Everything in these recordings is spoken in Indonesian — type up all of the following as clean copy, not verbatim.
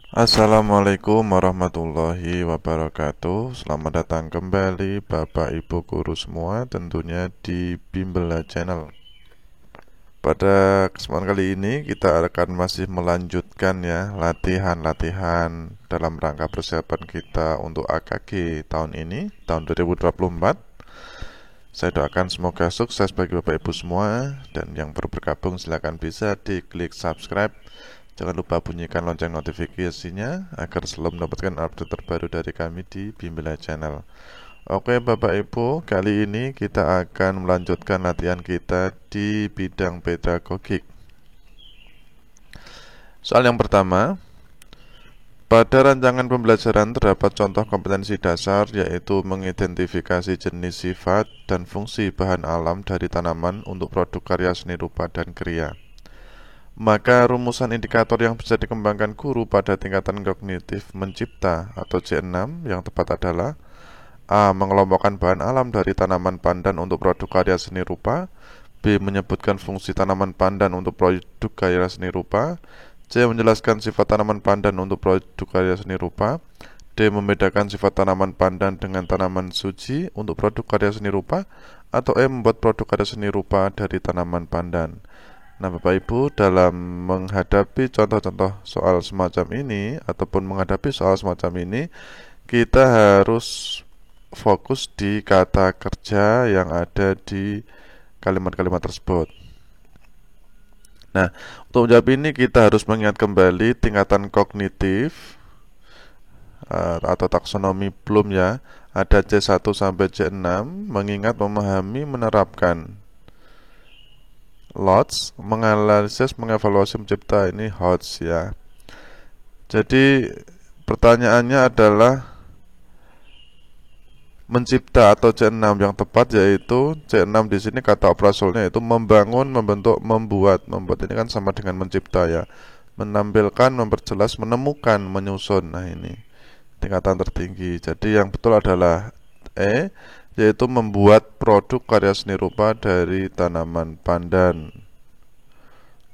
Assalamualaikum warahmatullahi wabarakatuh. Selamat datang kembali Bapak Ibu guru semua, tentunya di Bimbel Channel. Pada kesempatan kali ini kita akan masih melanjutkan ya latihan-latihan dalam rangka persiapan kita untuk AKG tahun ini, tahun 2024. Saya doakan semoga sukses bagi Bapak Ibu semua, dan yang baru bergabung silakan bisa diklik subscribe. Jangan lupa bunyikan lonceng notifikasinya agar selalu mendapatkan update terbaru dari kami di Bimbel Channel. Oke Bapak Ibu, kali ini kita akan melanjutkan latihan kita di bidang pedagogik. Soal yang pertama, pada rancangan pembelajaran terdapat contoh kompetensi dasar, yaitu mengidentifikasi jenis sifat dan fungsi bahan alam dari tanaman untuk produk karya seni rupa dan kriya. Maka rumusan indikator yang bisa dikembangkan guru pada tingkatan kognitif mencipta atau C6 yang tepat adalah: A. Mengelompokkan bahan alam dari tanaman pandan untuk produk karya seni rupa. B. Menyebutkan fungsi tanaman pandan untuk produk karya seni rupa. C. Menjelaskan sifat tanaman pandan untuk produk karya seni rupa. D. Membedakan sifat tanaman pandan dengan tanaman suci untuk produk karya seni rupa. Atau E. Membuat produk karya seni rupa dari tanaman pandan. Nah Bapak Ibu, dalam menghadapi contoh-contoh soal semacam ini ataupun menghadapi soal semacam ini, kita harus fokus di kata kerja yang ada di kalimat-kalimat tersebut. Nah, untuk menjawab ini kita harus mengingat kembali tingkatan kognitif atau taksonomi Bloom ya. Ada C1 sampai C6, mengingat, memahami, menerapkan. Lots, menganalisis, mengevaluasi, mencipta, ini HOTS ya. Jadi pertanyaannya adalah mencipta atau C6 yang tepat, yaitu C6 di sini kata operasionalnya yaitu membangun, membentuk, membuat. Membuat ini kan sama dengan mencipta ya. Menampilkan, memperjelas, menemukan, menyusun. Nah ini tingkatan tertinggi. Jadi yang betul adalah E, yaitu membuat produk karya seni rupa dari tanaman pandan.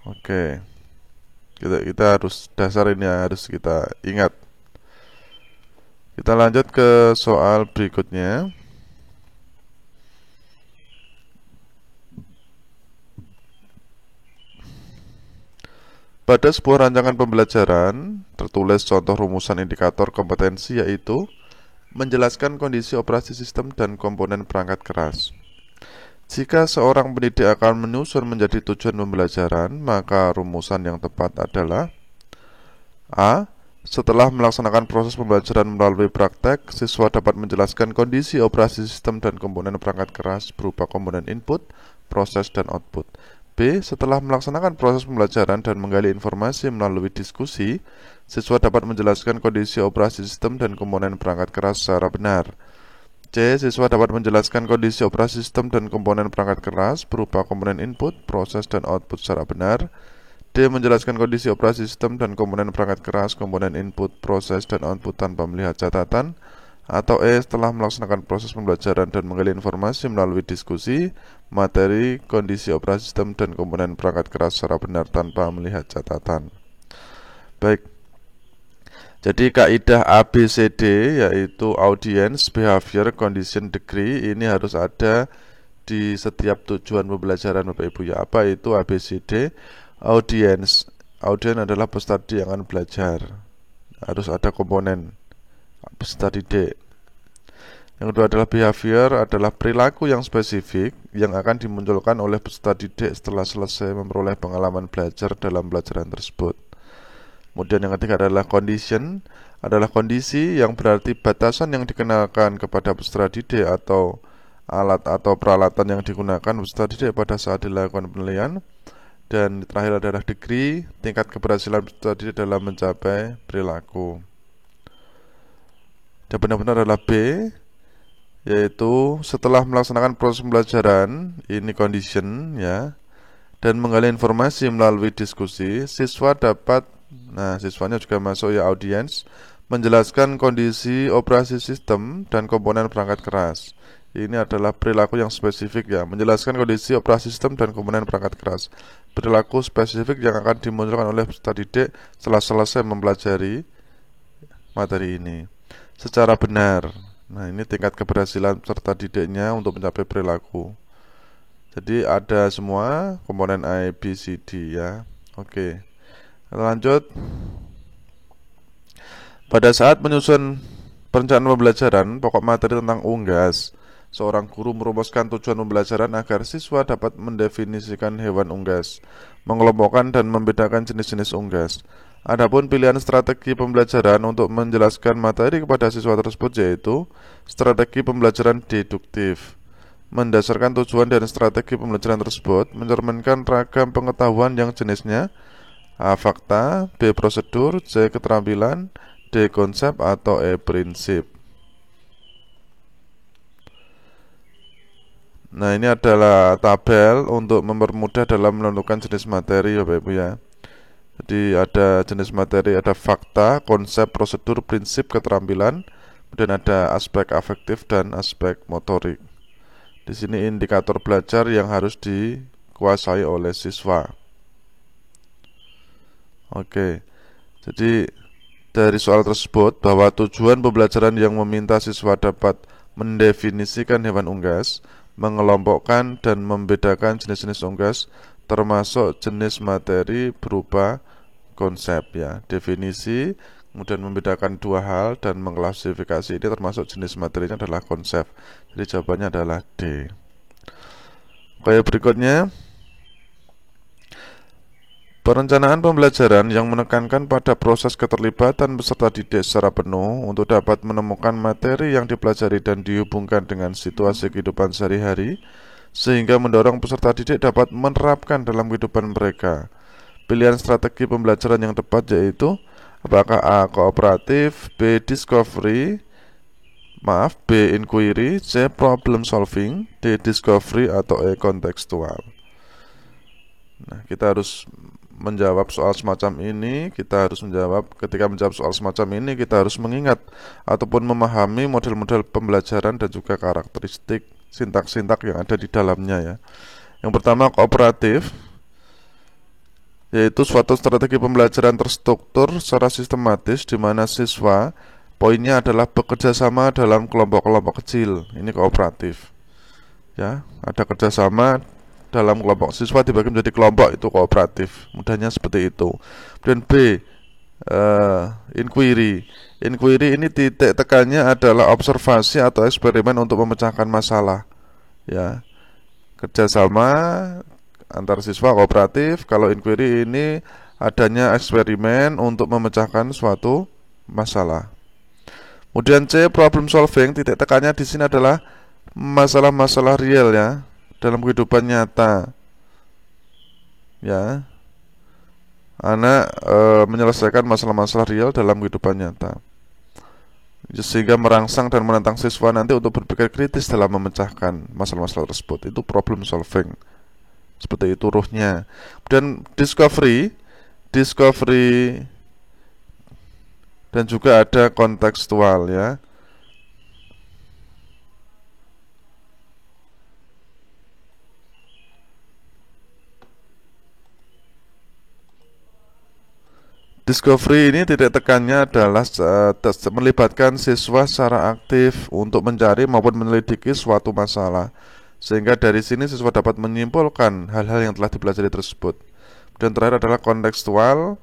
Oke, kita harus dasar ini harus kita ingat. Kita lanjut ke soal berikutnya. Pada sebuah rancangan pembelajaran tertulis contoh rumusan indikator kompetensi, yaitu menjelaskan kondisi operasi sistem dan komponen perangkat keras. Jika seorang pendidik akan menyusun menjadi tujuan pembelajaran, maka rumusan yang tepat adalah: A. Setelah melaksanakan proses pembelajaran melalui praktek, siswa dapat menjelaskan kondisi operasi sistem dan komponen perangkat keras berupa komponen input, proses, dan output. B. Setelah melaksanakan proses pembelajaran dan menggali informasi melalui diskusi, siswa dapat menjelaskan kondisi operasi sistem dan komponen perangkat keras secara benar. C. Siswa dapat menjelaskan kondisi operasi sistem dan komponen perangkat keras berupa komponen input, proses, dan output secara benar. D. Menjelaskan kondisi operasi sistem dan komponen perangkat keras, komponen input, proses, dan output tanpa melihat catatan. Atau E. Setelah melaksanakan proses pembelajaran dan menggali informasi melalui diskusi, materi, kondisi operasi sistem, dan komponen perangkat keras secara benar tanpa melihat catatan. Baik, jadi kaidah ABCD, yaitu audience, behavior, condition, degree, ini harus ada di setiap tujuan pembelajaran Bapak Ibu ya. Apa itu ABCD? Audience adalah peserta didik yang akan belajar. Harus ada komponen peserta didik. Yang kedua adalah behavior, adalah perilaku yang spesifik yang akan dimunculkan oleh peserta didik setelah selesai memperoleh pengalaman belajar dalam pelajaran tersebut. Kemudian yang ketiga adalah condition, adalah kondisi yang berarti batasan yang dikenalkan kepada peserta didik atau alat atau peralatan yang digunakan peserta didik pada saat dilakukan penilaian. Dan terakhir adalah degree, tingkat keberhasilan peserta didik dalam mencapai perilaku. Dan benar-benar adalah B, yaitu setelah melaksanakan proses pembelajaran, ini condition ya, dan menggali informasi melalui diskusi, siswa dapat, nah siswanya juga masuk ya, audience, menjelaskan kondisi operasi sistem dan komponen perangkat keras. Ini adalah perilaku yang spesifik ya, menjelaskan kondisi operasi sistem dan komponen perangkat keras. Perilaku spesifik yang akan dimunculkan oleh peserta didik setelah selesai mempelajari materi ini secara benar. Nah, ini tingkat keberhasilan peserta didiknya untuk mencapai perilaku. Jadi ada semua komponen A, B, C, D ya. Oke, lanjut. Pada saat menyusun perencanaan pembelajaran, pokok materi tentang unggas, seorang guru merumuskan tujuan pembelajaran agar siswa dapat mendefinisikan hewan unggas, mengelompokkan dan membedakan jenis-jenis unggas. Adapun pilihan strategi pembelajaran untuk menjelaskan materi kepada siswa tersebut yaitu strategi pembelajaran deduktif. Mendasarkan tujuan dan strategi pembelajaran tersebut, mencerminkan ragam pengetahuan yang jenisnya A. Fakta, B. Prosedur, C. Keterampilan, D. Konsep, atau E. Prinsip. Nah, ini adalah tabel untuk mempermudah dalam menentukan jenis materi Bapak Ibu ya. Jadi ada jenis materi, ada fakta, konsep, prosedur, prinsip, keterampilan, kemudian ada aspek afektif dan aspek motorik. Di sini indikator belajar yang harus dikuasai oleh siswa. Oke, jadi dari soal tersebut bahwa tujuan pembelajaran yang meminta siswa dapat mendefinisikan hewan unggas, mengelompokkan dan membedakan jenis-jenis unggas, termasuk jenis materi berupa konsep ya, definisi, kemudian membedakan dua hal dan mengklasifikasi ini termasuk jenis materinya adalah konsep. Jadi jawabannya adalah D. Kayak berikutnya, perencanaan pembelajaran yang menekankan pada proses keterlibatan peserta didik secara penuh untuk dapat menemukan materi yang dipelajari dan dihubungkan dengan situasi kehidupan sehari-hari, sehingga mendorong peserta didik dapat menerapkan dalam kehidupan mereka. Pilihan strategi pembelajaran yang tepat yaitu apakah A. Kooperatif, B. Discovery, B. Inquiry, C. Problem solving, D. Discovery, atau E. Kontekstual. Nah, kita harus menjawab soal semacam ini. Ketika menjawab soal semacam ini, kita harus mengingat ataupun memahami model-model pembelajaran dan juga karakteristik sintak-sintak yang ada di dalamnya ya. Yang pertama, kooperatif, yaitu suatu strategi pembelajaran terstruktur secara sistematis di mana siswa poinnya adalah bekerja sama dalam kelompok-kelompok kecil. Ini kooperatif. Ya, ada kerjasama dalam kelompok, siswa dibagi menjadi kelompok, itu kooperatif. Mudahnya seperti itu. Kemudian B, inquiry. Inquiry ini titik tekannya adalah observasi atau eksperimen untuk memecahkan masalah. Ya, kerjasama antar siswa kooperatif. Kalau inquiry ini adanya eksperimen untuk memecahkan suatu masalah. Kemudian C, problem solving, titik tekannya di sini adalah masalah-masalah real ya, dalam kehidupan nyata. Ya, anak menyelesaikan masalah-masalah real dalam kehidupan nyata, sehingga merangsang dan menantang siswa nanti untuk berpikir kritis dalam memecahkan masalah-masalah tersebut. Itu problem solving. Seperti itu ruhnya. Dan discovery dan juga ada kontekstual ya. Discovery ini titik tekannya adalah melibatkan siswa secara aktif untuk mencari maupun menyelidiki suatu masalah, sehingga dari sini siswa dapat menyimpulkan hal-hal yang telah dipelajari tersebut. Dan terakhir adalah kontekstual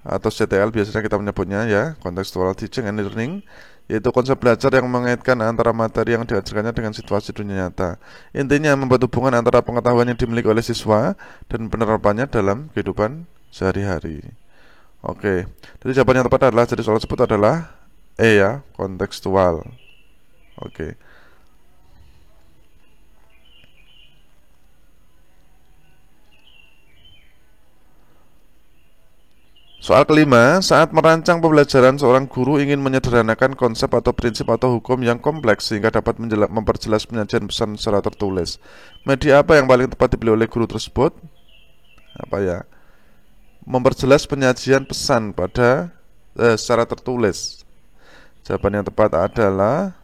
atau CTL biasanya kita menyebutnya ya, contextual teaching and learning, yaitu konsep belajar yang mengaitkan antara materi yang diajarkannya dengan situasi dunia nyata. Intinya membuat hubungan antara pengetahuan yang dimiliki oleh siswa dan penerapannya dalam kehidupan sehari-hari. Oke, jadi jawaban yang tepat adalah, jadi soal tersebut adalah E ya, kontekstual. Oke. Soal kelima, saat merancang pembelajaran, seorang guru ingin menyederhanakan konsep atau prinsip atau hukum yang kompleks sehingga dapat memperjelas penyajian pesan secara tertulis. Media apa yang paling tepat dipilih oleh guru tersebut? Apa ya? Memperjelas penyajian pesan pada secara tertulis. Jawaban yang tepat adalah